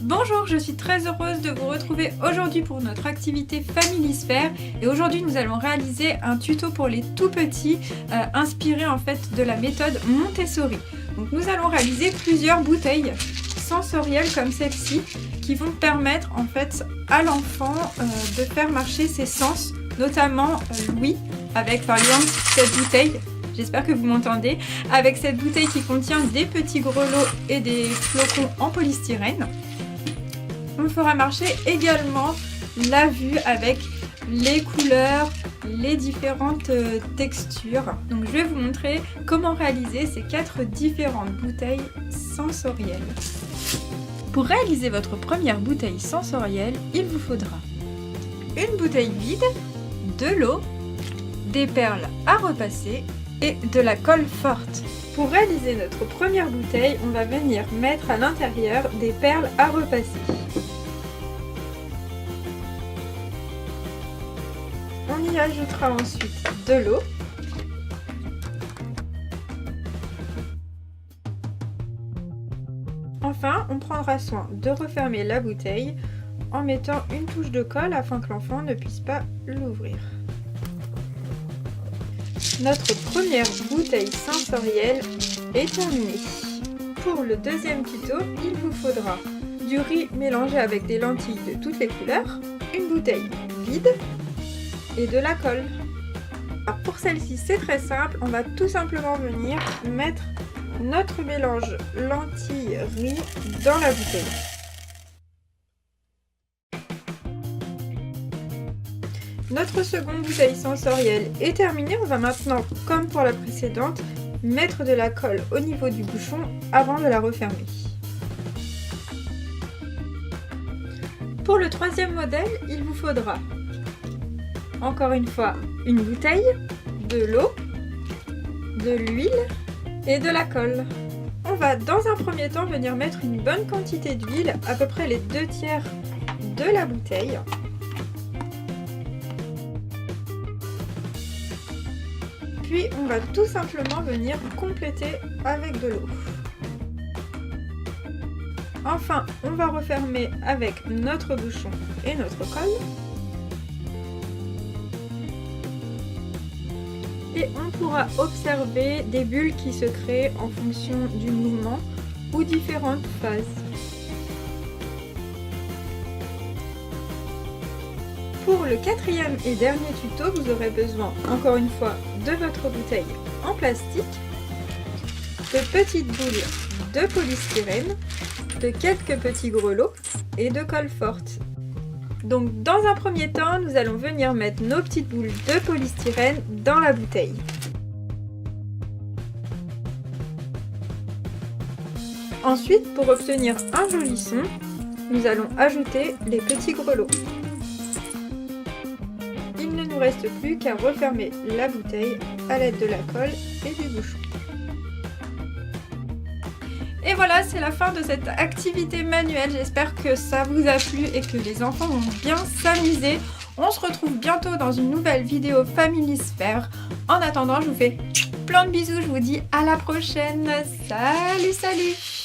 Bonjour, je suis très heureuse de vous retrouver aujourd'hui pour notre activité Familisphère et aujourd'hui nous allons réaliser un tuto pour les tout petits inspiré en fait de la méthode Montessori. Donc nous allons réaliser plusieurs bouteilles sensorielles comme celle-ci qui vont permettre en fait à l'enfant de faire marcher ses sens, notamment l'ouïe avec par exemple cette bouteille. J'espère que vous m'entendez, avec cette bouteille qui contient des petits grelots et des flocons en polystyrène. On fera marcher également la vue avec les couleurs, les différentes textures. Donc je vais vous montrer comment réaliser ces 4 différentes bouteilles sensorielles. Pour réaliser votre première bouteille sensorielle, il vous faudra une bouteille vide, de l'eau, des perles à repasser et de la colle forte. Pour réaliser notre première bouteille, on va venir mettre à l'intérieur des perles à repasser. On y ajoutera ensuite de l'eau. Enfin, on prendra soin de refermer la bouteille en mettant une touche de colle afin que l'enfant ne puisse pas l'ouvrir. Notre première bouteille sensorielle est terminée. Pour le deuxième tuto, il vous faudra du riz mélangé avec des lentilles de toutes les couleurs, une bouteille vide et de la colle. Alors pour celle-ci, c'est très simple, on va tout simplement venir mettre notre mélange lentilles-riz dans la bouteille. Notre seconde bouteille sensorielle est terminée. On va maintenant, comme pour la précédente, mettre de la colle au niveau du bouchon avant de la refermer. Pour le troisième modèle, il vous faudra encore une fois une bouteille, de l'eau, de l'huile et de la colle. On va dans un premier temps venir mettre une bonne quantité d'huile, à peu près les 2/3 de la bouteille. Puis on va tout simplement venir compléter avec de l'eau. Enfin, on va refermer avec notre bouchon et notre colle. Et on pourra observer des bulles qui se créent en fonction du mouvement ou différentes phases. Pour le quatrième et dernier tuto, vous aurez besoin encore une fois de votre bouteille en plastique, de petites boules de polystyrène, de quelques petits grelots et de colle forte. Donc dans un premier temps, nous allons venir mettre nos petites boules de polystyrène dans la bouteille. Ensuite, pour obtenir un joli son, nous allons ajouter les petits grelots. Il ne nous reste plus qu'à refermer la bouteille à l'aide de la colle et du bouchon. Et voilà, c'est la fin de cette activité manuelle. J'espère que ça vous a plu et que les enfants vont bien s'amuser. On se retrouve bientôt dans une nouvelle vidéo Familisphère. En attendant, je vous fais plein de bisous. Je vous dis à la prochaine. Salut, salut!